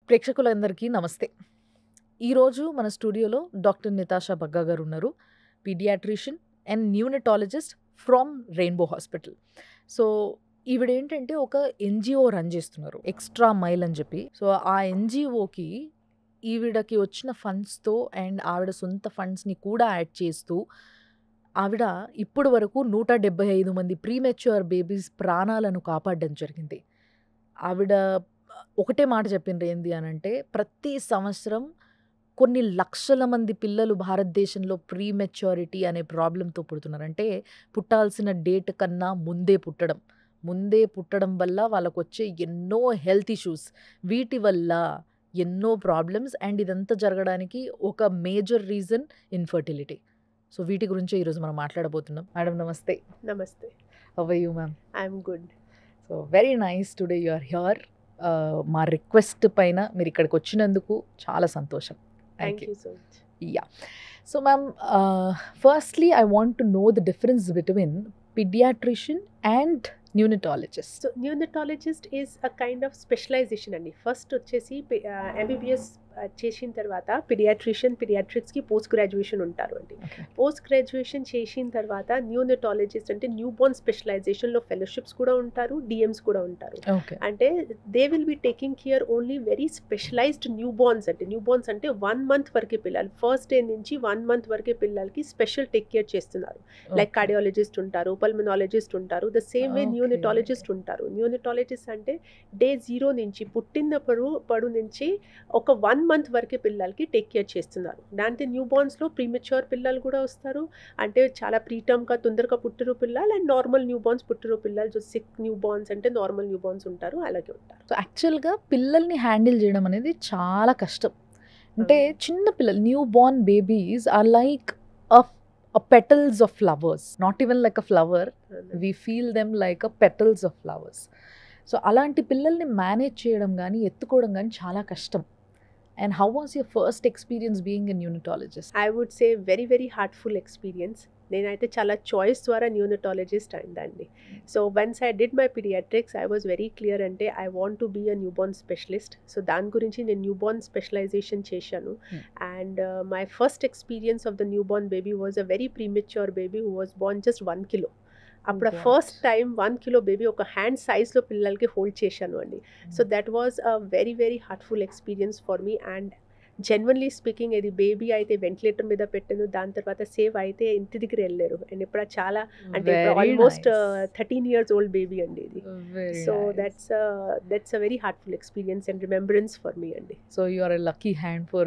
ప్రేక్షకులందరికీ నమస్తే. ఈరోజు మన స్టూడియోలో డాక్టర్ నితాషా బగ్గా గారు ఉన్నారు. Paediatrician and neonatologist from Rainbow Hospital. So, ఈవిడేంటంటే ఒక ఎన్‌జీఓ రన్ చేస్తున్నారు. ఎక్స్‌ట్రా మైల్ అని చెప్పి. సో, ఆ ఎన్‌జీఓకి ఈవిడకి వచ్చిన ఫండ్స్‌తో అండ్ ఆవిడ సొంత ఫండ్స్‌ని కూడా యాడ్ చేస్తూ, ఆవిడ ఇప్పటి వరకు 175 మంది ప్రీమెచ్యూర్ బేబీస్ ప్రాణాలను కాపాడడం జరిగింది. ఆవిడ ఒకటే మాట చెప్పిండ్రు ఏంది అనంటే, ప్రతి సంవత్సరం కొన్ని లక్షల మంది పిల్లలు భారతదేశంలో ప్రీమెచ్యూరిటీ అనే ప్రాబ్లమ్‌తో పుడుతున్నారు. అంటే పుట్టాల్సిన డేట్ కన్నా ముందే పుట్టడం వల్ల వాళ్ళకొచ్చే ఎన్నో హెల్త్ ఇష్యూస్, వీటి వల్ల ఎన్నో ప్రాబ్లమ్స్ అండ్ ఇదంతా జరగడానికి ఒక మేజర్ రీజన్ ఇన్‌ఫర్టిలిటీ. సో, వీటి గురించే ఈరోజు మనం మాట్లాడబోతున్నాం. మేడం నమస్తే. Namaste. How are you ma'am? I'm good. So, very nice today you are here. మా రిక్వెస్ట్ పైన మీరు ఇక్కడికి వచ్చినందుకు చాలా సంతోషం. Thank you so much. Yeah. So, ma'am, firstly, I want to know the difference between pediatrician and neonatologist. So neonatologist is a kind of specialization అండి. First వచ్చేసి MBBS చేసిన తర్వాత పీడియాట్రిక్స్కి పోస్ట్ గ్రాడ్యుయేషన్ ఉంటారు అండి. Okay. పోస్ట్ గ్రాడ్యుయేషన్ చేసిన తర్వాత neonatologist అంటే new Born స్పెషలైజేషన్లో fellowships కూడా ఉంటారు, డిఎమ్స్ కూడా ఉంటారు. Okay. అంటే they will be taking care only very specialised newborns అంటే 1 month వరకే పిల్లలు, ఫస్ట్ డే నుంచి 1 month వరకే పిల్లలకి స్పెషల్ టేక్ కేర్ చేస్తున్నారు. లైక్ కార్డియాలజిస్ట్ ఉంటారు, పల్మనాలజిస్ట్ ఉంటారు, the same way Okay. Neonatologist ఉంటారు. న్యూనటాలజిస్ట్ అంటే డే 0 నుంచి పుట్టినప్పుడు నుంచి ఒక 1 month వరకే పిల్లలకి టేక్ కేర్ చేస్తున్నారు. దాంతో న్యూ బోర్న్స్లో ప్రీమెచ్యూర్ పిల్లలు కూడా వస్తారు. అంటే చాలా ప్రీటర్మ్గా తొందరగా పుట్టరు పిల్లలు, అండ్ నార్మల్ న్యూ బోర్న్స్ పుట్టరు పిల్లలు. సిక్ న్యూ బోర్న్స్ అంటే నార్మల్ న్యూ బోర్న్స్ ఉంటారు, అలాగే ఉంటారు. సో, యాక్చువల్‌గా పిల్లల్ని హ్యాండిల్ చేయడం అనేది చాలా కష్టం. అంటే చిన్న పిల్లలు, newborn babies are like petals of flowers, not even like a flower. We feel them like a petals of flowers. So, అలాంటి పిల్లల్ని మేనేజ్ చేయడం గానీ, ఎత్తుకోవడం గానీ చాలా కష్టం. And how was your first experience being a neonatologist? I would say very very heartful experience. నేనైతే చాలా choice ద్వారా న్యూనటాలజిస్ట్ అయిందండి. So once I did my paediatrics I was very clear, అంటే I want to be a newborn specialist. So దాని గురించి నేను newborn specialisation చేశాను. And my first experience of the newborn baby was a very premature baby who was born just 1 kilo. అప్పుడు first time 1 kilo baby ఒక hand సైజ్లో పిల్లలకి hold చేశాను అండి. So that was a very very heartful experience for me. And genuinely speaking, ఇది baby అయితే ventilator మీద పెట్టాను, దాని తర్వాత సేవ్ అయితే ఇంటి దగ్గర వెళ్ళారు. అండ్ ఇప్పుడు చాలా అంటే ఆల్మోస్ట్ 13 years old బేబీ అండి ఇది. So that's a very heartful experience and remembrance for me అండి. So you are a lucky hand for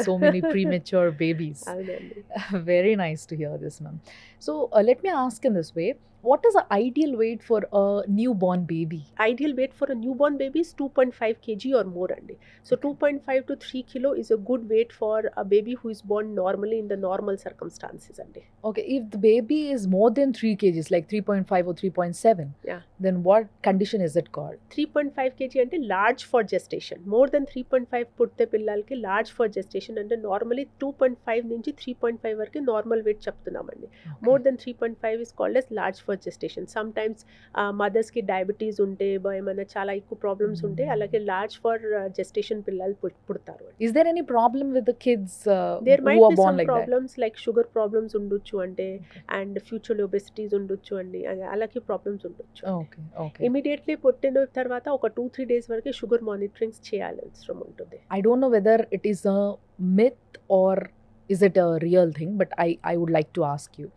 so many premature babies. అవునండి. Very nice to hear this, ma'am. So let me ask in this way, what is the ideal weight for a newborn baby? Ideal weight for a newborn baby is 2.5 kg or more అండి. So 2.5 to 3 kilo is a good weight for a baby who is born normally in the normal circumstances అండి. Okay, if the baby is more than 3 kgs, like 3.5 or 3.7, Yeah. then what condition is it called? 3.5 kg అంటే large for gestation. More than 3.5 పుట్టే పిల్లలకి large for gestation అంటే normally 2.5 నుంచి 3.5 వరకు normal weight చెప్తున్నామండి. More than 3.5 is called as large for gestation. Sometimes మదర్స్కి diabetes ఉంటే, ఏమైనా చాలా ఎక్కువ ప్రాబ్లమ్స్ ఉంటే అలాగే లార్జ్ ఫర్ జెస్టేషన్ పిల్లలు పుడతారు. Is there any problem with the kids there who might are be born some like that? Problems like sugar problems ఉండొచ్చు అంటే, అండ్ ఫ్యూచర్లో ఒబెసిటీస్ ఉండొచ్చు అండి, అలాగే ప్రాబ్లమ్స్ ఉండొచ్చు. Okay, okay. ఇమీడియట్లీ పుట్టిన తర్వాత ఒక 2-3 days వరకు షుగర్ మానిటరింగ్స్ చేయాలి అవసరం ఉంటుంది. I don't know whether it is a myth or is it a real thing, but I would like to ask you.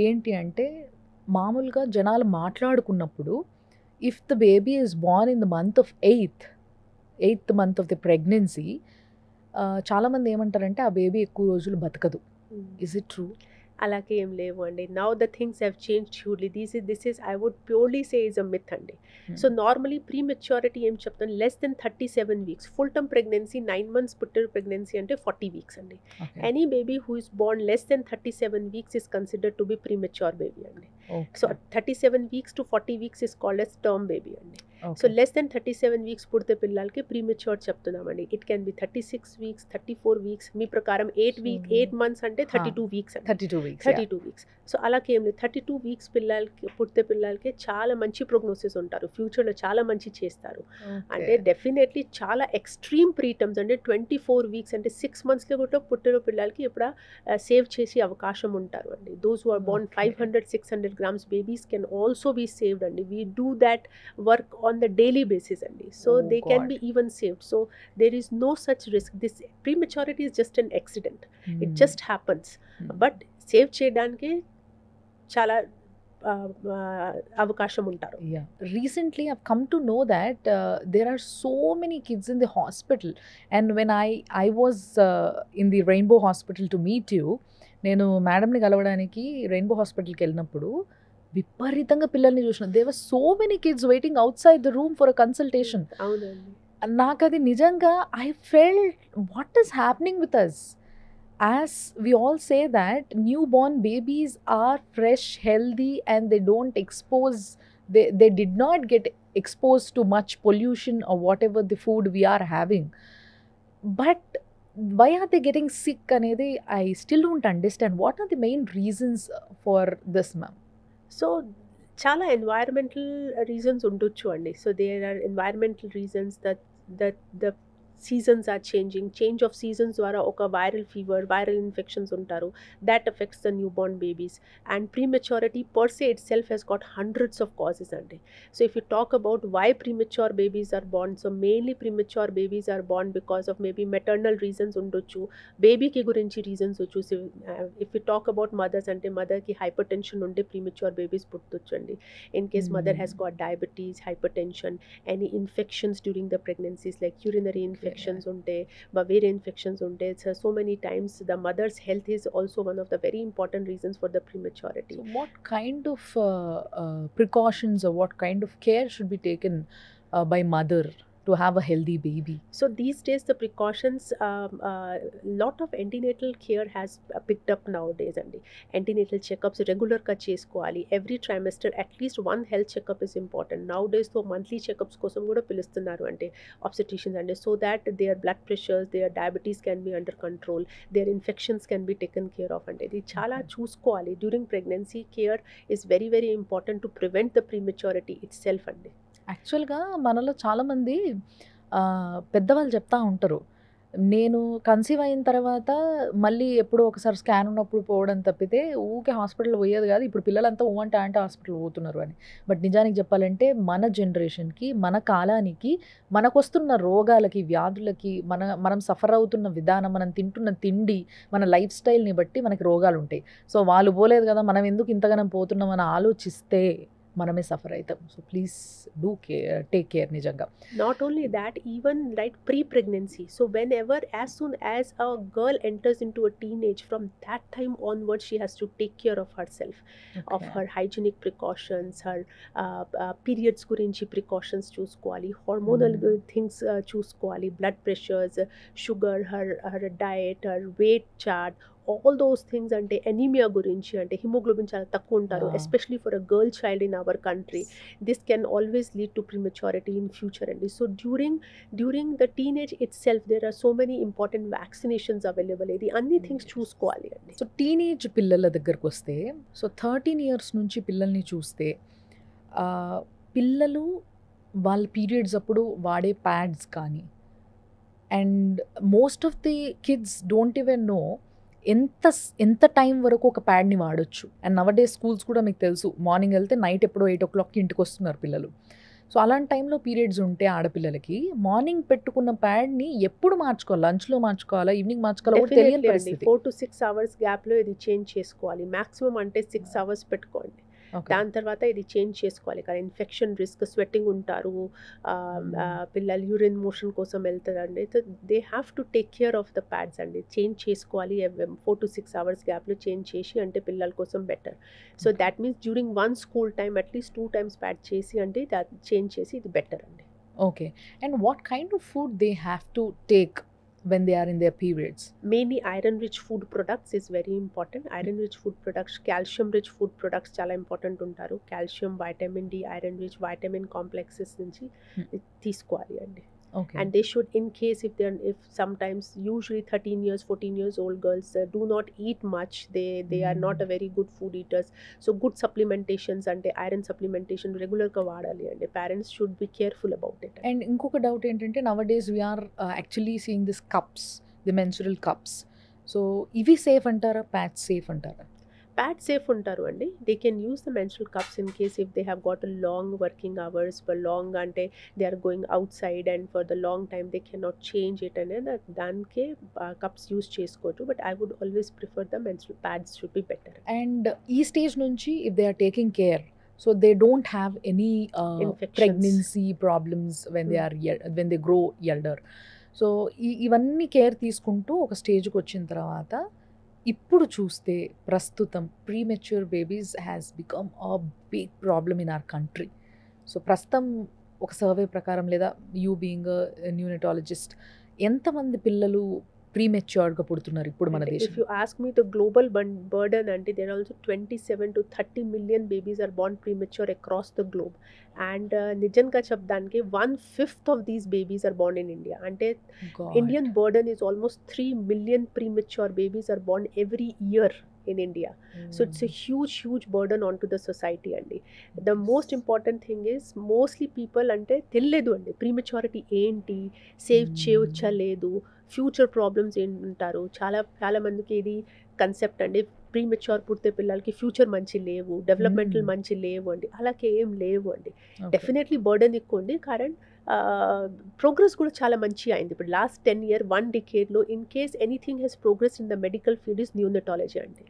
ఏంటి అంటే, మామూలుగా జనాలు మాట్లాడుకున్నప్పుడు, if the baby is born in the month of 8th month of the pregnancy, చాలామంది ఏమంటారంటే ఆ baby ఎక్కువ రోజులు బతకదు. Is it true? అలాగే ఏం లేవు అండి. Now the things have changed hugely. This is I would purely say is a myth అండి. సో నార్మలీ ప్రీమెచ్యూరిటీ ఏం చెప్తాను, less than 37 weeks. Full term pregnancy 9 months పుట్టిన ప్రెగ్నెన్సీ అంటే 40 weeks అండి. Okay. Any baby who is born less than 37 weeks is considered to be premature baby అండి. So okay. 37 weeks to 40 weeks is called as term baby అండి. So okay. Less than 37 weeks పుడితే పిల్లలకి premature చెప్తున్నామండి. It can be 36 weeks, 34 weeks, మీ ప్రకారం 8 months అంటే 32 weeks అండి. 32 weeks. 32 weeks. So అలాగే ఏం లేదు, 32 వీక్స్ పిల్లలకి పుట్టే పిల్లలకి చాలా మంచి ప్రోగ్నోసిస్ ఉంటారు, ఫ్యూచర్లో చాలా మంచి చేస్తారు. అంటే డెఫినెట్లీ చాలా ఎక్స్ట్రీమ్ ప్రీటర్మ్స్ అంటే 24 వీక్స్ అంటే 6 మంత్స్లో కూడా పుట్టిన పిల్లలకి ఇప్పుడు సేవ్ చేసే అవకాశం ఉంటారు అండి. Those who are born Okay. 500-600 grams babies can also be saved అండి. We do that work on the daily basis అండి. So Oh they can God. be even saved. So there is no such risk. This prematurity is just an accident. It Hmm. just happens. Hmm. But save చేయడానికి చాలా అవకాశం ఉంటారు. Yeah. Recently, I've come to know that there are so many kids in the hospital. And when I was in the Rainbow Hospital to meet you, నేను మేడంని కలవడానికి rainbow హాస్పిటల్కి వెళ్ళినప్పుడు విపరీతంగా పిల్లల్ని చూసిన. They were so many kids waiting outside the room for a consultation. అవునండి. నాకు అది నిజంగా I felt what is happening with us. As we all say that newborn babies are fresh, healthy, and they don't expose, they did not get exposed to much pollution or whatever the food we are having. But why are they getting sick anedi I still don't understand. What are the main reasons for this, ma'am? So చాలా environmental reasons ఉండొచ్చు అండి. So there are environmental reasons that the seasons or change of seasons ద్వారా ఒక viral fever, viral infections ఉంటారు, that affects the newborn babies. And prematurity per se itself has got hundreds of causes అండి. So if you talk about why premature babies are born, so mainly premature babies are born because of maybe maternal reasons ఉండొచ్చు, బేబీకి గురించి reasons వచ్చు. If you talk about mothers అంటే మదర్కి hypertension ఉంటే premature babies పుట్టొచ్చు అండి. In case mother has got diabetes, hypertension, any infections during the pregnancies like urinary infections ఉంటే, వేరే ఇన్ఫెక్షన్స్ ఉంటే, so many times the mother's health is also one of the very important reasons for the prematurity. So what kind of precautions or what kind of care should be taken by mother to have a healthy baby? So these days the precautions, lot of antenatal care has picked up nowadays అండి. antenatal checkups రెగ్యులర్గా చేసుకోవాలి. Every trimester at least 1 health checkup is important. Now డేస్తో monthly checkups కోసం కూడా పిలుస్తున్నారు అంటే obstetricians అండి. So that their blood pressures, their diabetes can be under control, their infections can be taken care of అంటే. ఇది చాలా చూసుకోవాలి. During pregnancy care is very very important to prevent the prematurity itself అండి. యాక్చువల్గా మనలో చాలామంది పెద్దవాళ్ళు చెప్తా ఉంటారు, నేను కన్సీవ్ అయిన తర్వాత మళ్ళీ ఎప్పుడో ఒకసారి స్కాన్ ఉన్నప్పుడు పోవడం తప్పితే ఊకే హాస్పిటల్ పోయేది కాదు, ఇప్పుడు పిల్లలంతా అంటే హాస్పిటల్ పోతున్నారు అని. బట్ నిజానికి చెప్పాలంటే మన జనరేషన్కి, మన కాలానికి, మనకు వస్తున్న రోగాలకి, వ్యాధులకి, మనం సఫర్ అవుతున్న విధానం, మనం తింటున్న తిండి, మన లైఫ్ స్టైల్ని బట్టి మనకి రోగాలు ఉంటాయి. సో వాళ్ళు పోలేదు కదా, మనం ఎందుకు ఇంతగానం పోతున్నామని ఆలోచిస్తే మనమే సఫర్ అవుతాం. So please do care, take care నిజంగా. Not only that, even like pre-pregnancy. So whenever, as soon as a girl enters into a teenage, from that time onwards, she has to take care of herself, of her hygienic precautions, her periods gurinchi precautions చూసుకోవాలి, hormonal things చూసుకోవాలి, blood pressures, sugar, her diet, her weight chart, all those things. అంటే anaemia గురించి అంటే haemoglobin చాలా తక్కువ ఉంటారు, especially for a girl child in our country. This can always lead to prematurity in future అండి. So during the teenage itself there are so many important vaccinations available. ఇది అన్ని things చూసుకోవాలి అండి. So teenage పిల్లల దగ్గరకు వస్తే, so 13 years నుంచి పిల్లల్ని చూస్తే, పిల్లలు వాళ్ళ పీరియడ్స్ అప్పుడు వాడే ప్యాడ్స్ కానీ, and most of the kids don't even no ఎంత టైం వరకు ఒక ప్యాడ్ని వాడొచ్చు. అండ్ నవడే స్కూల్స్ కూడా మీకు తెలుసు, మార్నింగ్ వెళ్తే నైట్ ఎప్పుడో 8 o'clockకి ఇంటికి వస్తున్నారు పిల్లలు. సో అలాంటి టైంలో పీరియడ్స్ ఉంటే ఆడపిల్లలకి మార్నింగ్ పెట్టుకున్న ప్యాడ్ని ఎప్పుడు మార్చుకోవాలి? లంచ్లో మార్చుకోవాలా, ఈవినింగ్ మార్చుకోవాలా కూడా తెలియని పరిస్థితి. 4 to 6 hours గ్యాప్లో ఇది చేంజ్ చేసుకోవాలి. మ్యాక్సిమం అంటే 6 hours పెట్టుకోండి. దాని తర్వాత ఇది చేంజ్ చేసుకోవాలి. కానీ ఇన్ఫెక్షన్ రిస్క్, స్వెట్టింగ్ ఉంటారు, పిల్లలు యూరిన్ మోషన్ కోసం వెళ్తారండి. So they have to take care of the pads అండి. చేంజ్ చేసుకోవాలి 4 to 6 hours గ్యాప్లో చేంజ్ చేసి అంటే పిల్లల కోసం better. So that means during 1 school time at least 2 times pad చేసి అంటే చేంజ్ చేసి ఇది బెటర్ అండి. Okay. And what kind of food they have to take when they are in their periods? Mainly iron rich food products is very important. Iron rich food products, calcium rich food products చాలా important ఉంటారు. Calcium, vitamin D, iron rich vitamin complexes నుంచి తీసుకోవాలి అండి. Okay. And they should, in case if sometimes usually 13 years 14 years old girls do not eat much, they are not a very good food eaters, so good supplementations and iron supplementation regular ga vaadali, and parents should be careful about it. And ఇంకొక doubt ఏంటంటే nowadays we are actually seeing this cups, the menstrual cups. So ఇవి safe అంటారా, patch safe అంటారా? Pad safe ఉంటారు అండి. They can use the menstrual cups in case if they have got a long working hours, for long అంటే they are going outside and for the long time they can not change it అనేది దానికే cups use చేసుకోవచ్చు. But I would always prefer the menstrual pads should be better. And ఈ stage నుంచి if they are taking care, so they don't have any pregnancy problems when they are when they grow elder. So ఇవన్నీ care తీసుకుంటూ ఒక స్టేజ్కి వచ్చిన తర్వాత ఇప్పుడు చూస్తే ప్రస్తుతం premature babies has become a big problem in our country. So ప్రస్తుతం ఒక సర్వే ప్రకారం, లేదా యూ బీయింగ్ న్యూనటాలజిస్ట్, ఎంతమంది పిల్లలు ప్రీమెచ్యూర్డ్గా పుడుతున్నారు ఇప్పుడు మన దేశం? If you ask me the global burden, and there are also 27 to 30 million babies are born premature across the globe, and నిజంగా చెప్పడానికి 1/5 of these babies are born in India. అంటే Indian burden is almost 3 million premature babies are born every year in India. So it's a huge burden onto the society అండి. The most important thing is mostly people అంటే తెలియదు అండి prematurity ఏంటి, save చేయవచ్చా లేదు, future problems ఏంటారు. చాలా మందికి ఇది కన్సెప్ట్ అండి, ప్రీమెచ్యూర్ పుడితే పిల్లలకి ఫ్యూచర్ మంచి లేవు, డెవలప్మెంటల్ మంచి లేవు అండి. అలాగే ఏం లేవు అండి. డెఫినెట్లీ బర్డన్ ఎక్కువ అండి, కారణం ప్రోగ్రెస్ కూడా చాలా మంచి అయింది. ఇప్పుడు last 10 year 1 decade in case anything has progress in the medical field is neonatology అండి.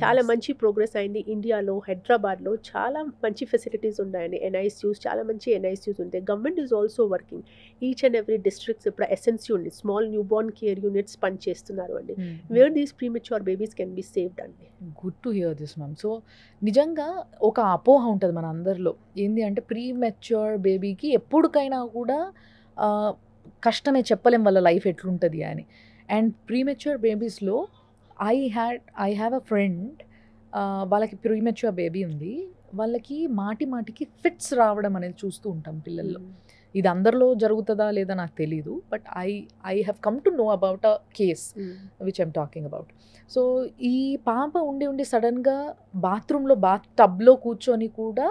చాలా మంచి ప్రోగ్రెస్ అయింది. ఇండియాలో హైదరాబాద్లో చాలా మంచి ఫెసిలిటీస్ ఉన్నాయండి. NICUs చాలా మంచి NICUs ఉంటాయి. Government is also working each and every districts. ఇప్పుడు SNC ఉంది, small newborn care units పనిచేస్తున్నారు అండి, where these premature babies can be saved అండి. Good to hear this ma'am. So నిజంగా ఒక అపోహ ఉంటుంది మన అందరిలో, ఏంటి అంటే ప్రీమెచ్యూర్ బేబీకి ఎప్పటికైనా కూడా కష్టమే, చెప్పలేం వాళ్ళ లైఫ్ ఎట్లుంటుంది అని. అండ్ ప్రీమెచ్యూర్ బేబీస్లో ఐ హ్యావ్ అ ఫ్రెండ్, వాళ్ళకి ప్రీమెచ్యూర్ బేబీ ఉంది, వాళ్ళకి మాటికి ఫిట్స్ రావడం అనేది చూస్తూ ఉంటాం పిల్లల్లో. ఇది అందరిలో జరుగుతుందా లేదా నాకు తెలీదు, but I have come to know about a case which I'm talking about. So ఈ పాప ఉండి సడన్గా బాత్రూంలో టబ్లో కూర్చొని కూడా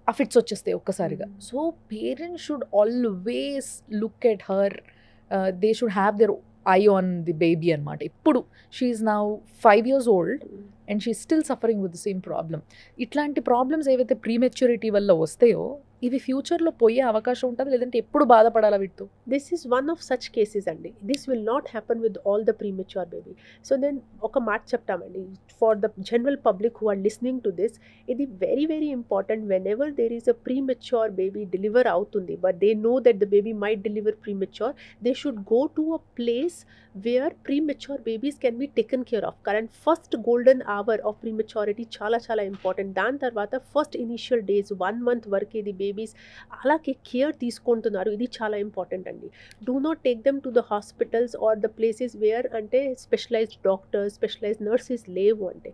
ఆ ఫిట్స్ వచ్చేస్తాయి ఒక్కసారిగా. So parents should always look at her, they should have there I on the baby అనమాట. ఇప్పుడు she is now 5 years old and she still suffering with the same problem. ఇట్లాంటి ప్రాబ్లమ్స్ ఏవైతే ప్రీమెచ్యూరిటీ వల్ల వస్తాయో ఇవి ఫ్యూచర్లో పోయే అవకాశం ఉంటుంది, లేదంటే ఎప్పుడు బాధపడాలా వీటితో? This is one of such cases అండి. This will not happen with all the premature baby. So నేను ఒక మాట చెప్తామండి for the general public who are listening to this, ఇది very important. Whenever there is a premature baby deliver అవుతుంది, but they know that the baby might deliver premature, they should go to a place where premature babies can be taken care of. Current first golden hour of prematurity చాలా important. దాని తర్వాత first initial days 1 month వరకు ఇది babies అలాగే care తీసుకుంటున్నారు, ఇది చాలా important అండి. Do not take them to the hospitals or the places where అంటే స్పెషలైజ్డ్ డాక్టర్స్, స్పెషలైజ్డ్ నర్సెస్ లేవు అంటే.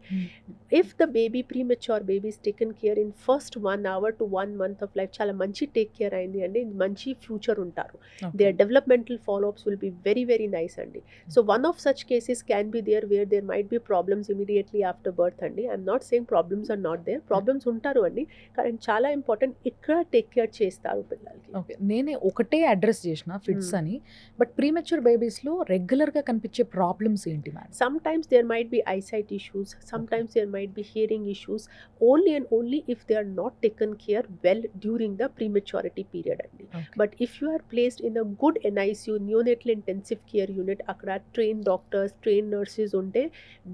If the baby premature babies taken care in first 1 hour to 1 month of life, చాలా మంచి take care అయింది అండి, మంచి future ఉంటారు. Their developmental follow ups will be very nice అండి. So one of such cases can be there where there might be problems immediately after birth అండి. I'm not saying problems are not there, problems ఉంటారు అండి, కానీ చాలా important ఇక్కడ take care చేస్తారు పిల్లలకి. Okay, నేనే ఒకటే అడ్రస్ చేసిన ఫిట్స్ అని, బట్ ప్రీమెచ్యూర్ బేబీస్లో రెగ్యులర్గా కనిపించే ప్రాబ్లమ్స్ ఏంటి madam? Sometimes there might be eyesight issues, sometimes there might be hearing issues, only and only if they are not taken care well during the prematurity period only. But if you are placed in a good NICU, neonatal intensive care unit, akkada trained doctors, trained nurses unte,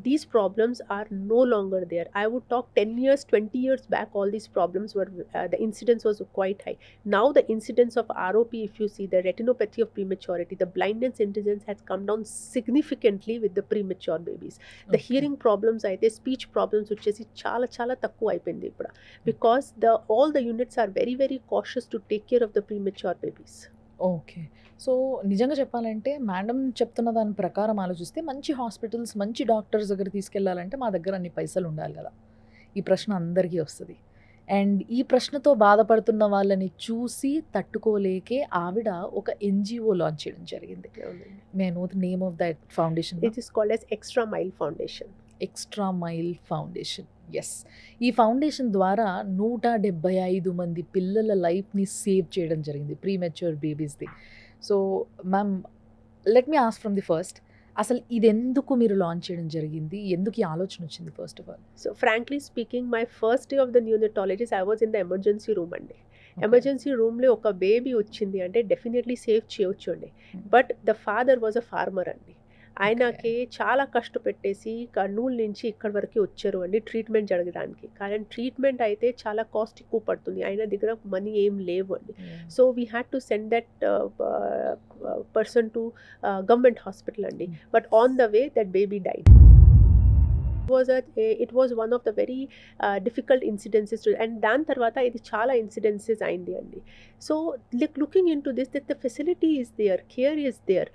these problems are no longer there. I would talk 10 years 20 years back, all these problems were the incidence was quite high. Now the incidence of ROP, if you see the retinopathy of prematurity, the blindness incidence has come down significantly with the premature babies. The hearing problems aithe, speech problems vachesi చాలా తక్కువ అయిపోయింది ఇప్పుడు, because all the units are very cautious to take care of the premature babies. Okay. So, నిజంగా చెప్పాలంటే madam చెప్తున్న దాని ప్రకారం ఆలోచిస్తే మంచి హాస్పిటల్స్, మంచి డాక్టర్స్ దగ్గరికి తీసుకెళ్ళాలంటే మా దగ్గర అన్ని పైసలుండాలి గదా! ఈ ప్రశ్న అందరికీ వస్తది. అండ్ ఈ ప్రశ్నతో బాధపడుతున్న వాళ్ళని చూసి తట్టుకోలేకే ఆవిడ ఒక ఎన్‌జీఓ లాంచ్ చేయడం జరిగింది. అవునండి. May I know the name of that foundation? It is called as extra mile foundation. Extra mile foundation. Yes. ఈ ఫౌండేషన్ ద్వారా 175 మంది పిల్లల లైఫ్‌ని సేవ్ చేయడం జరిగింది. ప్రీమెచ్యూర్ బేబీస్‌ది. So, ma'am let me ask from the first. అసలు ఇదెందుకు మీరు లాంచ్ చేయడం జరిగింది? ఎందుకు ఈ ఆలోచన వచ్చింది first of all? So frankly speaking my first day of the neonatologist I was in the emergency room అండి. ఓకే. ఎమర్జెన్సీ రూమ్లో ఒక బేబీ వచ్చింది అంటే డెఫినెట్లీ సేవ్ చేయొచ్చు అండి. But the father was a farmer అండి. ఆయనకి చాలా కష్టపెట్టేసి కర్నూలు నుంచి ఇక్కడి వరకు వచ్చారు అండి ట్రీట్మెంట్ జరగడానికి. కానీ ట్రీట్మెంట్ అయితే చాలా కాస్ట్ ఎక్కువ పడుతుంది. ఆయన దగ్గర మనీ ఏం లేవు అండి. So we had to send that person to government hospital అండి. But on the way that baby died. It was one of the very difficult incidences and దాని తర్వాత ఇది చాలా incidences అయింది అండి. So looking into this that the facility is there, care is there,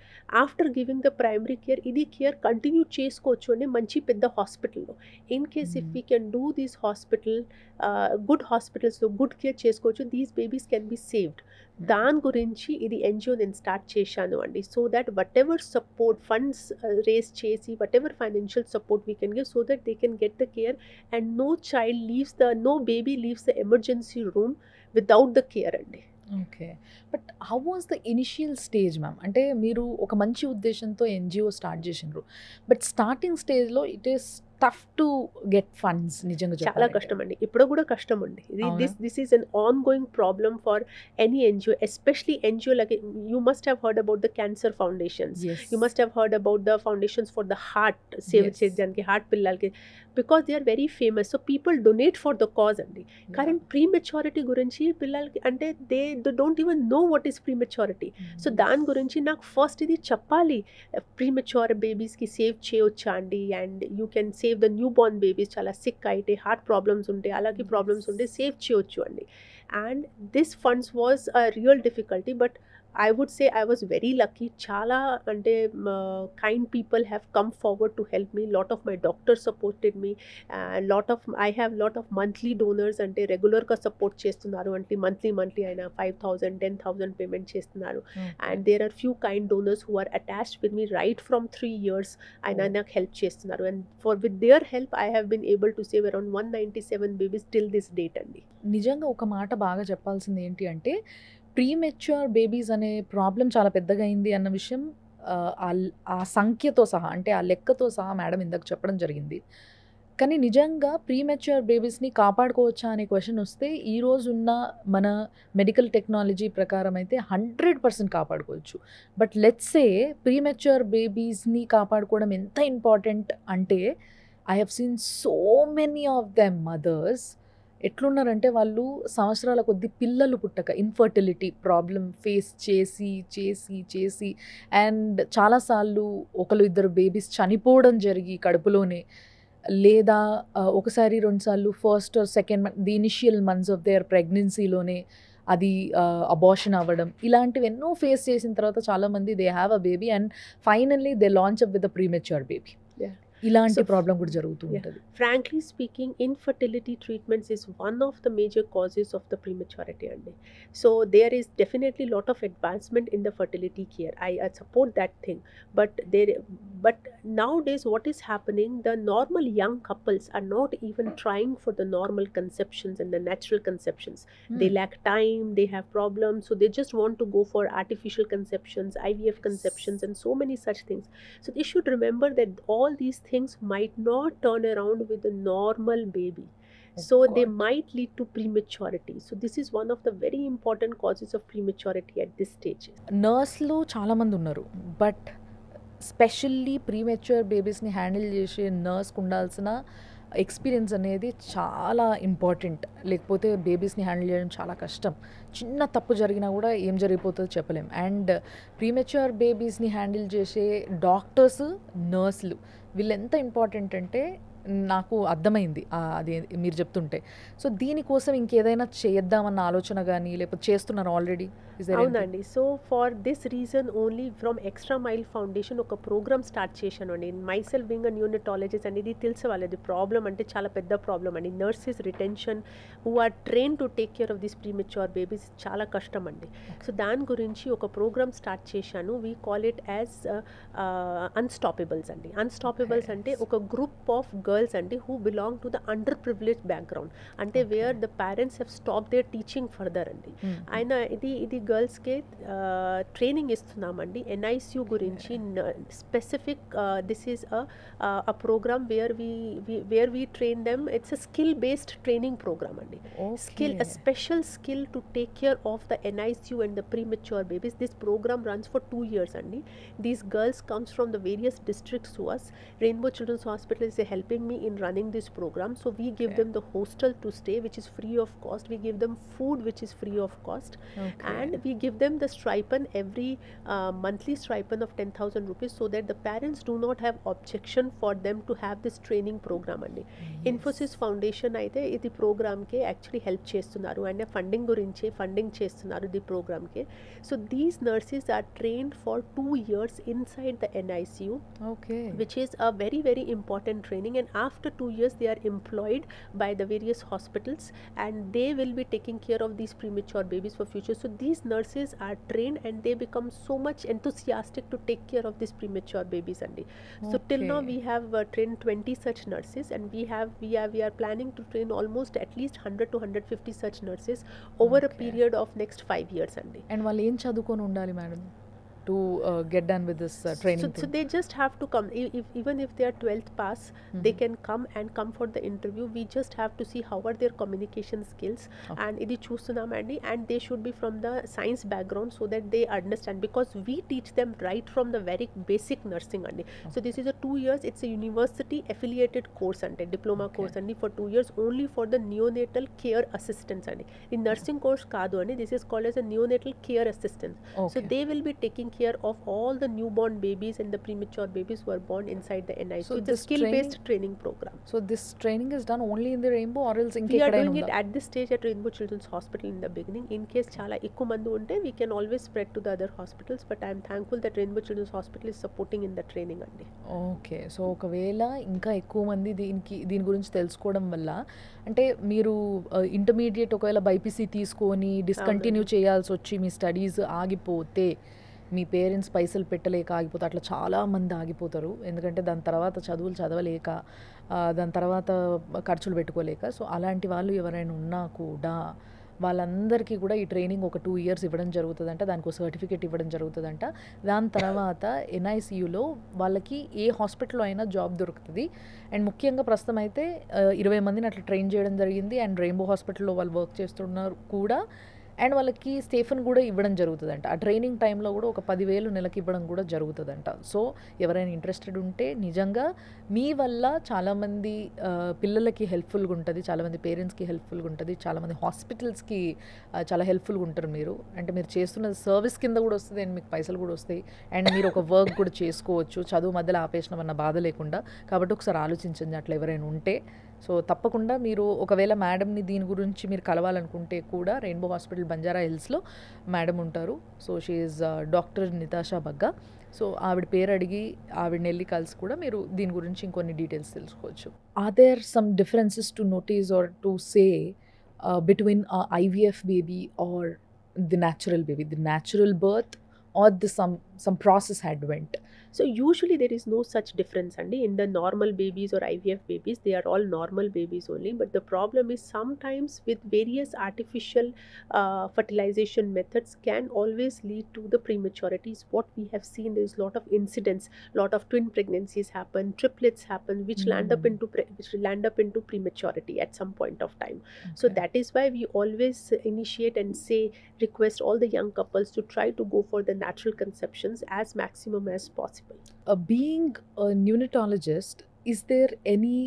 after giving the primary care ఇది care continue చేసుకోవచ్చు అండి మంచి పెద్ద హాస్పిటల్లో. In case if we can do this hospital good హాస్పిటల్స్లో గుడ్ కేర్ చేసుకోవచ్చు, these babies can be saved. దాని గురించి ఇది ఎన్జిఓ నేను స్టార్ట్ చేశాను అండి. So that whatever support funds raise చేసి whatever financial support we can give so that they can get the care and no baby leaves the emergency room without the care అండి. Okay. But how was the initial stage ma'am? అంటే మీరు ఒక మంచి ఉద్దేశంతో NGO start చేసిండ్రు. But starting స్టేజ్‌లో it is tough to get funds నిజంగా చాలా చెప్పాలంటే. కష్టం అండి. ఇప్పుడు కూడా కష్టం అండి. అవునా? This is an on going problem for any NGO, especially NGO like you must have heard about the cancer foundations. Yes. You must have heard about the foundations for the heart, save Yes. చేయడానికి heart పిల్లలకి, because they are very famous. So people donate for the cause అండి. కానీ prematurity గురించి పిల్లలకి అంటే they don't even know what is prematurity. So దాని గురించి నాకు ఫస్ట్ ఇది చెప్పాలి, ప్రీమెచ్యూర్ బేబీస్కి సేవ్ చేయొచ్చా అండి, and you can save the newborn babies. చాలా సిక్ అయితే హార్ట్ ప్రాబ్లమ్స్ ఉంటే అలాగే ప్రాబ్లమ్స్ ఉంటే సేవ్ చేయొచ్చు అండి. And this funds was a real difficulty, but I would say I was very lucky. Chala ante kind people have come forward to help me. Lot of my doctors supported me. I have lot of monthly donors ante regular ka support chestunnaru ante monthly aina 5,000 10,000 payment chestunnaru. And there are few kind donors who are attached with me right from 3 years aina nak help chestunnaru, and with their help I have been able to save around 197 babies till this date andi. నిజంగా ఒక మాట బాగా చెప్పాల్సింది ఏంటి అంటే premature babies అనే problem చాలా పెద్దగా అయింది అన్న విషయం ఆ సంఖ్యతో సహా అంటే ఆ లెక్కతో సహా మేడం ఇందాక చెప్పడం జరిగింది. కానీ నిజంగా ప్రీమెచ్యూర్ బేబీస్ని కాపాడుకోవచ్చా అనే క్వశ్చన్ వస్తే ఈరోజు ఉన్న మన మెడికల్ టెక్నాలజీ ప్రకారం అయితే 100% కాపాడుకోవచ్చు. బట్ లెట్స్ సే ప్రీమెచ్యూర్ బేబీస్ని కాపాడుకోవడం ఎంత ఇంపార్టెంట్ అంటే I have seen so many of them mothers ఎట్లున్నారంటే వాళ్ళు సంవత్సరాల కొద్దీ పిల్లలు పుట్టక ఇన్ఫర్టిలిటీ ప్రాబ్లం ఫేస్ చేసి అండ్ చాలాసార్లు ఒకరు ఇద్దరు బేబీస్ చనిపోవడం జరిగి కడుపులోనే, లేదా ఒకసారి 2 సార్లు first or second the initial months of their ప్రెగ్నెన్సీలోనే అది అబార్షన్ అవ్వడం, ఇలాంటివి ఎన్నో ఫేస్ చేసిన తర్వాత చాలామంది they have a baby and finally they launch up with a premature baby. ఇలాంటి ప్రాబ్లం కూడా జరుగుతూ ఉంటుంది. Frankly speaking, infertility treatments is one of the major causes of the prematurity andi. So there is definitely lot of advancement in the fertility care. I support that thing, but nowadays what is happening, the normal young couples are not even trying for the normal conceptions and the natural conceptions. They lack time, they have problems, so they just want to go for artificial conceptions, IVF conceptions, and so many such things. So they should remember that all these things might not turn around with a normal baby. So they might lead to prematurity. So this is one of the very important causes of prematurity at this stage. నర్స్లు చాలామంది ఉన్నారు, but specially premature బేబీస్ని handle చేసే నర్స్కి ఉండాల్సిన experience అనేది చాలా important. లేకపోతే బేబీస్ని handle చేయడం చాలా కష్టం. చిన్న తప్పు జరిగినా కూడా ఏం జరిగిపోతుందో చెప్పలేం. అండ్ ప్రీమెచ్యూర్ బేబీస్ని హ్యాండిల్ చేసే డాక్టర్స్, నర్సులు వీళ్ళు ఎంత ఇంపార్టెంట్ అంటే నాకు అర్థమైంది. అది మీరు చెప్తుంటే. సో, దీనికోసం ఇంకేదైనా చేద్దామన్న ఆలోచన గాని, లేకపోతే చేస్తున్నారా ఆల్రెడీ? Is there anything? అవునండి. So, for this reason only from extra mile foundation ఒక ప్రోగ్రామ్ స్టార్ట్ చేశానండి. Myself being a neonatologist అనేది తెలుసు వాళ్ళది ప్రాబ్లమ్ అంటే చాలా పెద్ద ప్రాబ్లమ్ అండి. Nurses retention who are train to take care of this premature babies చాలా కష్టం అండి. సో, దాని గురించి ఒక ప్రోగ్రామ్ స్టార్ట్ చేశాను. We call it as unstoppables అండి. అన్‌స్టాపబుల్స్ అంటే ఒక గ్రూప్ ఆఫ్ గర్ల్స్ అండి who belong to the underprivileged background. అంటే where the parents have stopped their teaching further అండి. ఆయన ఇది గర్ల్స్‌కే ట్రైనింగ్ ఇస్తున్నామండి. ఎన్ఐసియు గురించి specific this is a programme where we train them. It's a skill based training programme అండి. Skill, a special skill to take care of the NICU and the premature babies. This program runs for 2 years only. These girls comes from the various districts to us. Rainbow Children's Hospital is helping me in running this program. So we give them the hostel to stay, which is free of cost. We give them food, which is free of cost. And we give them the stipend every monthly stipend of 10,000 rupees, so that the parents do not have objection for them to have this training program అండి. Infosys foundation అయితే ఇది ప్రోగ్రామ్కి actually help చేస్తున్నారు and funding చేస్తున్నారు the ప్రోగ్రామ్కి. So these nurses are trained for 2 years inside the NICU, which is a very very important training, and after 2 years they are employed by the various hospitals and they will be taking care of these premature babies for future. So these nurses are trained and they become so much enthusiastic to take care of these premature babies andi. So till now we have trained 20 such nurses, and we are planning to train almost at least 100 to 150 such nurses over a period of next 5 years andi. And వాళ్ళు ఏం చదువుకొని ఉండాలి madam to get done with this training? So they just have to come. Even if they are 12th pass, they can come for the interview. We just have to see how are their communication skills. And idi chustunamandi, and they should be from the science background so that they understand, because we teach them right from the very basic nursing andi. So this is a 2 years, it's a university affiliated course ante, diploma course andi, for 2 years only for the neonatal care assistants andi. The nursing course kaadu andi, this is called as a neonatal care assistant. So they will be taking care of all the newborn babies and the premature babies who are born inside the NICU. So it's a skill-based training program. So this training is done only in the Rainbow, or else We are doing it at this stage at Rainbow Children's Hospital in the beginning. In case chala ekku mandu unte, we can always spread to the other hospitals, but I am thankful that Rainbow Children's Hospital is supporting in the training andi. Okay. So ఒకవేళ ఇంకా ఎక్కువ మంది దీని గురించి తెలుసుకోవడం వల్ల, అంటే మీరు ఇంటర్మీడియట్ ఒకవేళ బైపీసీ తీసుకొని డిస్కంటిన్యూ చేయాల్సి వచ్చి మీ స్టడీస్ ఆగిపోతే, మీ పేరెంట్స్ పైసలు పెట్టలేక ఆగిపోతే, అట్లా చాలామంది ఆగిపోతారు. ఎందుకంటే దాని తర్వాత చదువులు చదవలేక, దాని తర్వాత ఖర్చులు పెట్టుకోలేక. సో అలాంటి వాళ్ళు ఎవరైనా ఉన్నా కూడా వాళ్ళందరికీ కూడా ఈ ట్రైనింగ్ ఒక 2 years ఇవ్వడం జరుగుతుందంట. దానికి ఒక సర్టిఫికేట్ ఇవ్వడం జరుగుతుందంట. దాని తర్వాత ఎన్ఐసియులో వాళ్ళకి ఏ హాస్పిటల్లో అయినా జాబ్ దొరుకుతుంది. అండ్ ముఖ్యంగా ప్రస్తుతం అయితే 20 మందిని అట్లా ట్రైన్ చేయడం జరిగింది. అండ్ రెయిన్బో హాస్పిటల్లో వాళ్ళు వర్క్ చేస్తున్నారు కూడా. అండ్ వాళ్ళకి స్టేఫన్ కూడా ఇవ్వడం జరుగుతుందంట. ఆ ట్రైనింగ్ టైంలో కూడా ఒక 10,000 నెలకి ఇవ్వడం కూడా జరుగుతుందంట. సో ఎవరైనా ఇంట్రెస్టెడ్ ఉంటే నిజంగా మీ వల్ల చాలామంది పిల్లలకి హెల్ప్ఫుల్గా ఉంటుంది, చాలామంది పేరెంట్స్కి హెల్ప్ఫుల్గా ఉంటుంది, చాలామంది హాస్పిటల్స్కి చాలా హెల్ప్ఫుల్గా ఉంటారు. మీరు అంటే మీరు చేస్తున్నది సర్వీస్ కింద కూడా వస్తుంది, అండ్ మీకు పైసలు కూడా వస్తాయి, అండ్ మీరు ఒక వర్క్ కూడా చేసుకోవచ్చు, చదువు మధ్యలో ఆపేసినామన్న బాధ లేకుండా. కాబట్టి ఒకసారి ఆలోచించండి అట్లా ఎవరైనా ఉంటే. సో తప్పకుండా మీరు ఒకవేళ మేడంని దీని గురించి మీరు కలవాలనుకుంటే కూడా రెయిన్బో హాస్పిటల్ బంజారా హిల్స్లో మేడం ఉంటారు. So she is doctor Nitasha Bagga. So ఆవిడ పేరు అడిగి ఆవిడని వెళ్ళి కలిసి కూడా మీరు దీని గురించి ఇంకొన్ని డీటెయిల్స్ తెలుసుకోవచ్చు. Are there some differences to notice or to say between IVF baby or the natural baby, the natural birth or the some process had went? So usually there is no such difference andi in the normal babies or IVF babies. They are all normal babies only, but the problem is sometimes with various artificial fertilization methods can always lead to the prematurities. What we have seen, there is lot of incidents, lot of twin pregnancies happen, triplets happen, which land up into prematurity at some point of time. So that is why we always initiate and request all the young couples to try to go for the natural conceptions as maximum as possible. Being a neonatologist, is there any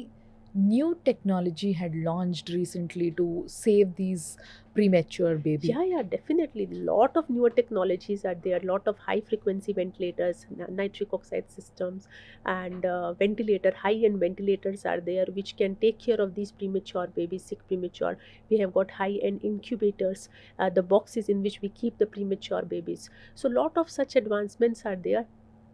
new technology had launched recently to save these premature baby. Yeah, definitely. Lot of newer technologies are there. Lot of high frequency ventilators, nitric oxide systems, and high-end ventilators are there, which can take care of these premature babies, sick premature. We have got high-end incubators, the boxes in which we keep the premature babies. So lot of such advancements are there.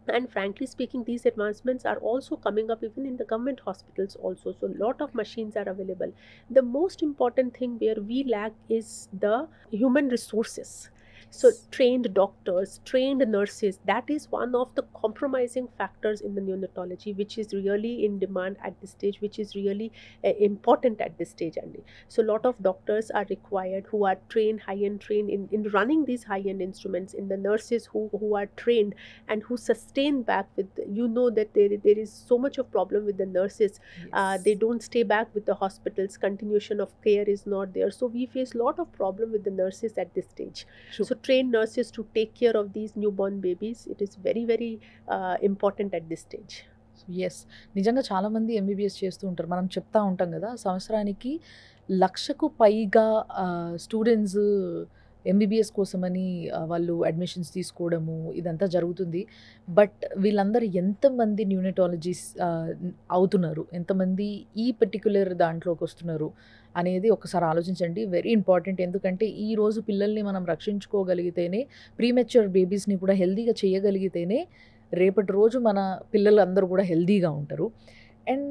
And frankly speaking, these advancements are also coming up even in the government hospitals also. So a lot of machines are available. The most important thing where we lack is the human resources. So trained doctors, trained nurses, that is one of the compromising factors in the neonatology, which is really in demand at this stage, which is really important at this stage. And so a lot of doctors are required who are trained, high-end trained in running these high-end instruments, in the nurses who are trained and who sustain back with, that there is so much of problem with the nurses. Yes. They don't stay back with the hospitals, continuation of care is not there, so we face lot of problem with the nurses at this stage. True. So trained nurses to take care of these newborn babies, it is very very important at this stage. Yes, నిజంగా చాలామంది MBBS చేస్తూ ఉంటారు. మనం చెప్తా ఉంటాం కదా, సంవత్సరానికి 1,00,000కు పైగా స్టూడెంట్స్ ఎంబీబీఎస్ కోసమని వాళ్ళు అడ్మిషన్స్ తీసుకోవడము ఇదంతా జరుగుతుంది. బట్ వీళ్ళందరూ ఎంతమంది న్యూనటాలజీస్ అవుతున్నారు, ఎంతమంది ఈ పర్టిక్యులర్ దాంట్లోకి వస్తున్నారు అనేది ఒకసారి ఆలోచించండి. Very important. ఎందుకంటే ఈరోజు పిల్లల్ని మనం రక్షించుకోగలిగితేనే, ప్రీమెచ్యూర్ బేబీస్ని కూడా హెల్దీగా చేయగలిగితేనే రేపటి రోజు మన పిల్లలందరూ కూడా హెల్దీగా ఉంటారు. And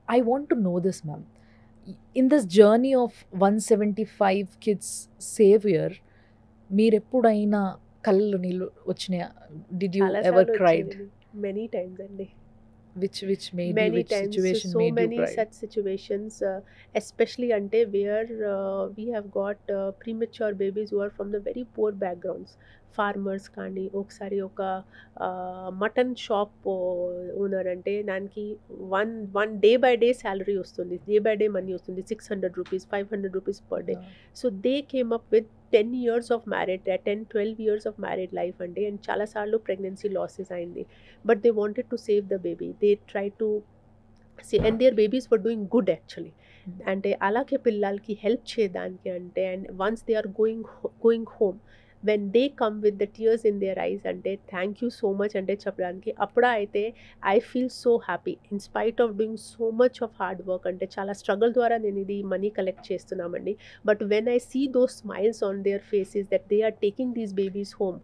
I want to know this ma'am, in this journey of 175 kids saviour మీరెప్పుడైనా కళ్ళు నీళ్ళు వచ్చినాయా? Did you ever cried? Many times అండి. which made many you, which times, situation so made many you cry? such situations, especially ante where we have got premature babies who are from the very poor backgrounds. Farmers కానీ, ఒకసారి ఒక mutton shop owner అంటే దానికి one day by day salary వస్తుంది, day by day money వస్తుంది, 600 rupees 500 rupees per day. So they came up with 10 years of married, 10-12 years of married life అండి. And చాలాసార్లు pregnancy losses అయింది, but they wanted to save the baby. They try to see, and their babies were doing good actually. అంటే అలాగే పిల్లలకి help చేయడానికి అంటే, and once they are going home, when they come with the tears in their eyes అంటే thank you so much అంటే చెప్పడానికి, అప్పుడు అయితే I feel so happy in spite of doing so much of hard work. అంటే చాలా struggle ద్వారా నేను ఇది మనీ కలెక్ట్ చేస్తున్నామండి. But when I see those smiles on their faces that they are taking these babies home,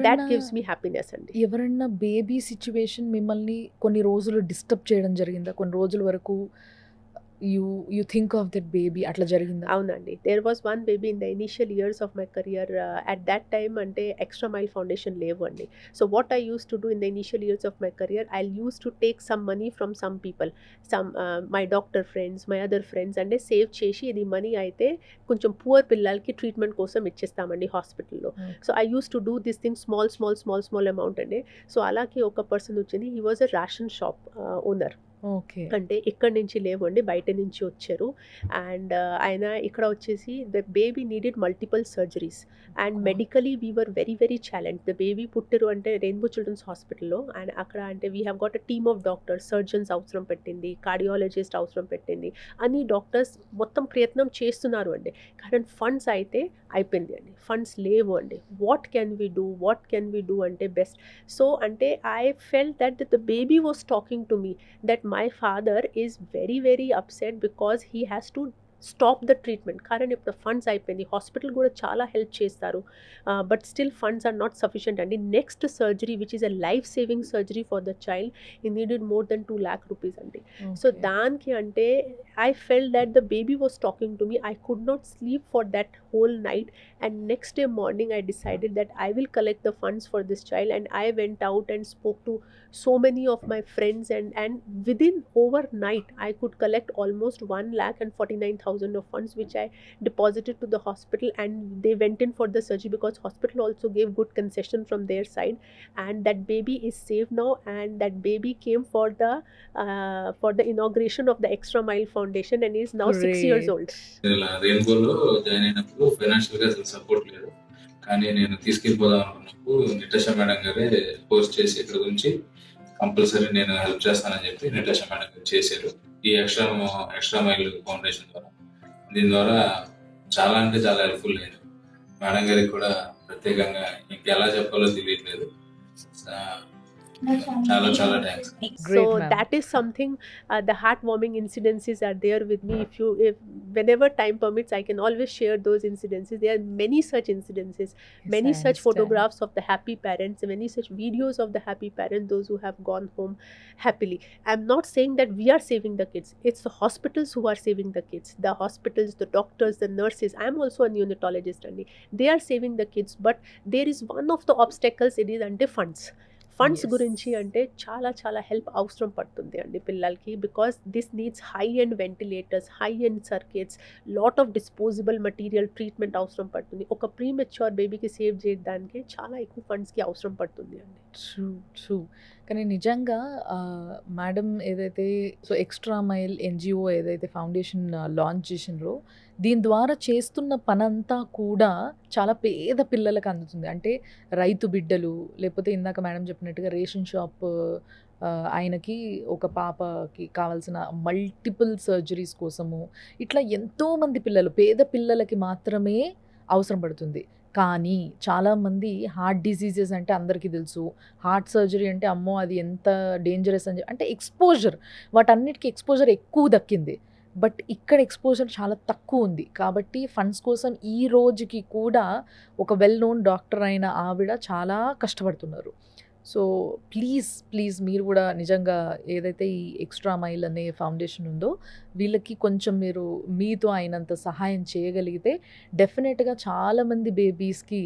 that gives me happiness అండి. ఎవరన్నా baby situation మిమ్మల్ని కొన్ని రోజులు డిస్టర్బ్ చేయడం జరిగిందా? కొన్ని రోజుల వరకు you think of that baby అట్లా జరిగిందా? అవునండి, there was one baby in the initial years of my career. At that time అంటే Extra Mile Foundation లేవు అండి. So what I used to do in the initial years of my career, I used to take some money from some people, some my doctor friends, my other friends, అంటే save చేసి ఇది money అయితే కొంచెం poor పిల్లలకి treatment కోసం ఇచ్చేస్తామండి హాస్పిటల్లో. So I use to do this thing small amount అండి. So అలాగే ఒక పర్సన్ వచ్చింది, he was a ration shop owner. Okay. అంటే ఇక్కడి నుంచి లేవండి, బయట నుంచి వచ్చారు. అండ్ ఆయన ఇక్కడ వచ్చేసి the baby needed multiple surgeries and medically we were very very challenge. The baby పుట్టారు అంటే రెయిన్బో చిల్డ్రన్స్ హాస్పిటల్లో, అండ్ అక్కడ అంటే we have got a team of doctors, surgeons అవసరం పెట్టింది, కార్డియాలజిస్ట్ అవసరం పెట్టింది, అన్ని డాక్టర్స్ మొత్తం ప్రయత్నం చేస్తున్నారు అండి. కానీ ఫండ్స్ అయితే అయిపోయింది అండి, ఫండ్స్ లేవు అండి. వాట్ కెన్ వీ డూ అంటే బెస్ట్. సో అంటే I felt that the baby was talking to me that my father is very very upset because he has to stop the treatment. కానీ ఇప్పుడు funds అయిపోయింది, hospital కూడా చాలా help చేస్తారు, but still funds are not sufficient అండి. Next surgery which is a life saving surgery for the child, he needed more than 2 lakh rupees అండి. So దానికి అంటే I felt that the baby was talking to me. I could not sleep for that whole night, and next day morning I decided that I will collect the funds for this child, and I went out and spoke to so many of my friends, and within overnight I could collect almost 1,49,000 of funds which I deposited to the hospital, and they went in for the surgery because hospital also gave good concession from their side, and that baby is safe now, and that baby came for the inauguration of the Extra Mile Foundation and is now 6 years old. రెయిన్బోలో join అయినప్పుడు financial గా అసలు support లేదు, కానీ నేను తీసుకెళ్ళిపోదాం అనుకున్నప్పుడు నిటాషా madam గారే post చేసి ఇక్కడ గురించి కంపల్సరీ నేను హెల్ప్ చేస్తానని చెప్పి నిటాషా మేడం గారు చేశారు ఈ ఎక్స్ట్రా మైల్ ఫౌండేషన్ ద్వారా. దీని ద్వారా చాలా అంటే చాలా హెల్ప్ఫుల్ అయ్యారు. మేడం గారికి కూడా ప్రత్యేకంగా ఇంకెలా చెప్పాలో తెలియట్లేదు. చాలా చాలా thanks. So that is something, the heartwarming incidences are there with me. If whenever time permits, I can always share those incidences. There are many such incidences, many such photographs of the happy parents, many such videos of the happy parents, those who have gone home happily. I'm not saying that we are saving the kids. It's the hospitals who are saving the kids. The hospitals, the doctors, the nurses. I'm also a neonatologist, and they are saving the kids. But there is one of the obstacles, it is under funds. Funds గురించి అంటే చాలా చాలా help అవసరం పడుతుంది అండి పిల్లలకి, because this needs high and ventilators, high and circuits, lot of disposable material treatment అవసరం పడుతుంది. ఒక ప్రీమెచ్యూర్ బేబీకి సేవ్ చేయడానికి చాలా ఎక్కువ ఫండ్స్కి అవసరం పడుతుంది అండి. ట్రూ. కానీ నిజంగా మేడం ఏదైతే ఎక్స్ట్రా మైల్ ఎన్జిఓ ఏదైతే ఫౌండేషన్ లాంచ్ చేసినారో దీని ద్వారా చేస్తున్న పనంతా కూడా చాలా పేద పిల్లలకు అందుతుంది. అంటే రైతు బిడ్డలు, లేకపోతే ఇందాక మేడం చెప్పినట్టుగా రేషన్ షాప్ ఆయనకి ఒక పాపకి కావాల్సిన మల్టిపుల్ సర్జరీస్ కోసము, ఇట్లా ఎంతోమంది పిల్లలు, పేద పిల్లలకి మాత్రమే అవసరం పడుతుంది. కానీ చాలామంది హార్ట్ డిసీజెస్ అంటే అందరికీ తెలుసు, హార్ట్ సర్జరీ అంటే అమ్మో అది ఎంత డేంజరస్ అని అంటే ఎక్స్పోజర్, వాటన్నిటికీ ఎక్స్పోజర్ ఎక్కువ దక్కింది. బట్ ఇక్కడ ఎక్స్పోజర్ చాలా తక్కువ ఉంది. కాబట్టి ఫండ్స్ కోసం ఈ రోజుకి కూడా ఒక వెల్ నోన్ డాక్టర్ అయిన ఆవిడ చాలా కష్టపడుతున్నారు. సో ప్లీజ్ మీరు కూడా నిజంగా ఏదైతే ఈ ఎక్స్ట్రా మైల్ అనే ఫౌండేషన్ ఉందో వీళ్ళకి కొంచెం మీరు మీతో అయినంత సహాయం చేయగలిగితే డెఫినెట్గా చాలామంది బేబీస్కి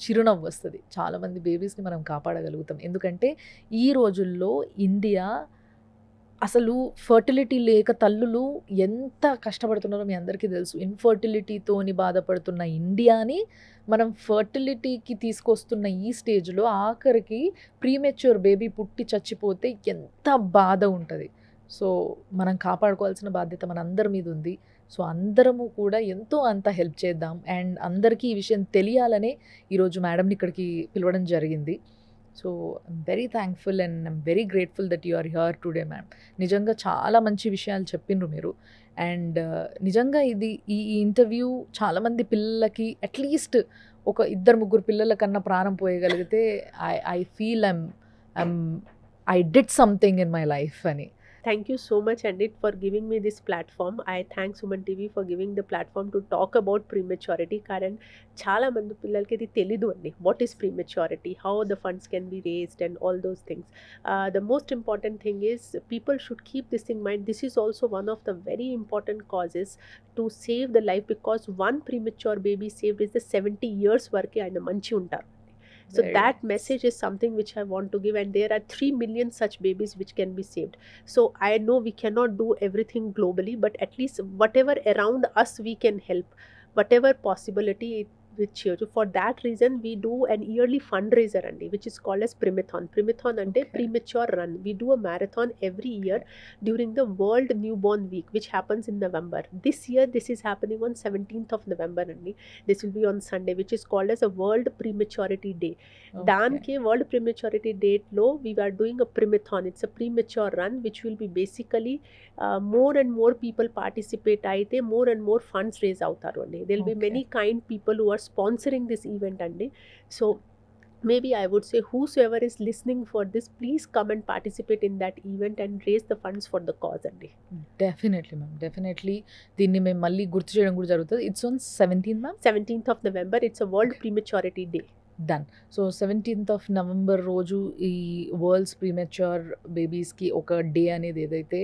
చిరునవ్వు వస్తుంది, చాలామంది బేబీస్ని మనం కాపాడగలుగుతాం. ఎందుకంటే ఈ రోజుల్లో ఇండియా అసలు ఫర్టిలిటీ లేక తల్లులు ఎంత కష్టపడుతున్నారో మీ అందరికీ తెలుసు. ఇన్ఫర్టిలిటీతోని బాధపడుతున్న ఇండియాని మనం ఫర్టిలిటీకి తీసుకొస్తున్న ఈ స్టేజ్లో ఆఖరికి ప్రీమెచ్యూర్ బేబీ పుట్టి చచ్చిపోతే ఎంత బాధ ఉంటుంది. సో మనం కాపాడుకోవాల్సిన బాధ్యత మన అందరి మీద ఉంది. సో అందరము కూడా ఎంతో అంత హెల్ప్ చేద్దాం. అండ్ అందరికీ ఈ విషయం తెలియాలనే ఈరోజు మేడంని ఇక్కడికి పిలవడం జరిగింది. So I'm very thankful and I'm very grateful that you are here today ma'am. నిజంగా చాలా మంచి విషయాలు చెప్పిండ్రు మీరు. అండ్ నిజంగా ఈ ఇంటర్వ్యూ చాలామంది పిల్లలకి అట్లీస్ట్ ఒక 2-3 పిల్లల కన్నా ప్రాణం పోయగలిగితే I feel I did something in my life అని. Thank you so much, Andit, for giving me this platform. I thank Suman TV for giving the platform to talk about prematurity. Karan chala mandu pillalki idi telidu andi what is prematurity, how the funds can be raised and all those things. The most important thing is people should keep this in mind. This is also one of the very important causes to save the life, because one premature baby saved is the 70 years varke ayana manchi untaru. So that message is something which I want to give, and there are 3 million such babies which can be saved. So I know we cannot do everything globally, but at least whatever around us we can help, whatever possibility with children. For that reason we do an yearly fundraiser andi, which is called as Primathon. Primathon ante premature run. We do a marathon every year during the World Newborn Week, which happens in November. This year this is happening on 17th of November andi. This will be on Sunday, which is called as a World Prematurity Day. Danke World Prematurity Date lo we are doing a Primathon. It's a premature run which will be basically more and more people participate aithe more and more funds raise avtaru andi. There will be many kind people who are sponsoring this event andi. So maybe I would say whosoever is listening for this, please come and participate in that event and raise the funds for the cause andi. Definitely ma'am, definitely దీన్ని మేము మళ్ళీ గుర్తు చేయడం కూడా జరుగుతుంది. It's on 17th ma'am, 17th of November. It's a World Prematurity Day. Done. So 17th of November రోజు ఈ world's premature బేబీస్కి ఒక డే అనేది ఏదైతే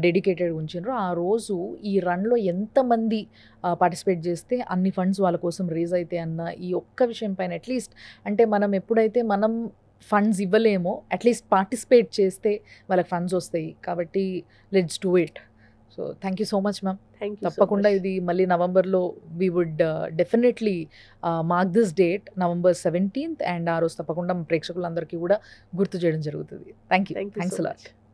డెడికేటెడ్ ఉంచారో ఆ రోజు ఈ రన్లో ఎంతమంది పార్టిసిపేట్ చేస్తే అన్ని ఫండ్స్ వాళ్ళ కోసం రేజ్ అయితే అన్న ఈ ఒక్క విషయం పైన అట్లీస్ట్ అంటే మనం ఎప్పుడైతే మనం ఫండ్స్ ఇవ్వలేమో అట్లీస్ట్ పార్టిసిపేట్ చేస్తే వాళ్ళకి ఫండ్స్ వస్తాయి. కాబట్టి let's do it. So thank you so much ma'am. తప్పకుండా ఇది మళ్ళీ నవంబర్లో we would definitely mark this date November 17th, and ఆ రోజు తప్పకుండా ప్రేక్షకులందరికీ కూడా గుర్తు చేయడం జరుగుతుంది. Thank you. Thanks allot.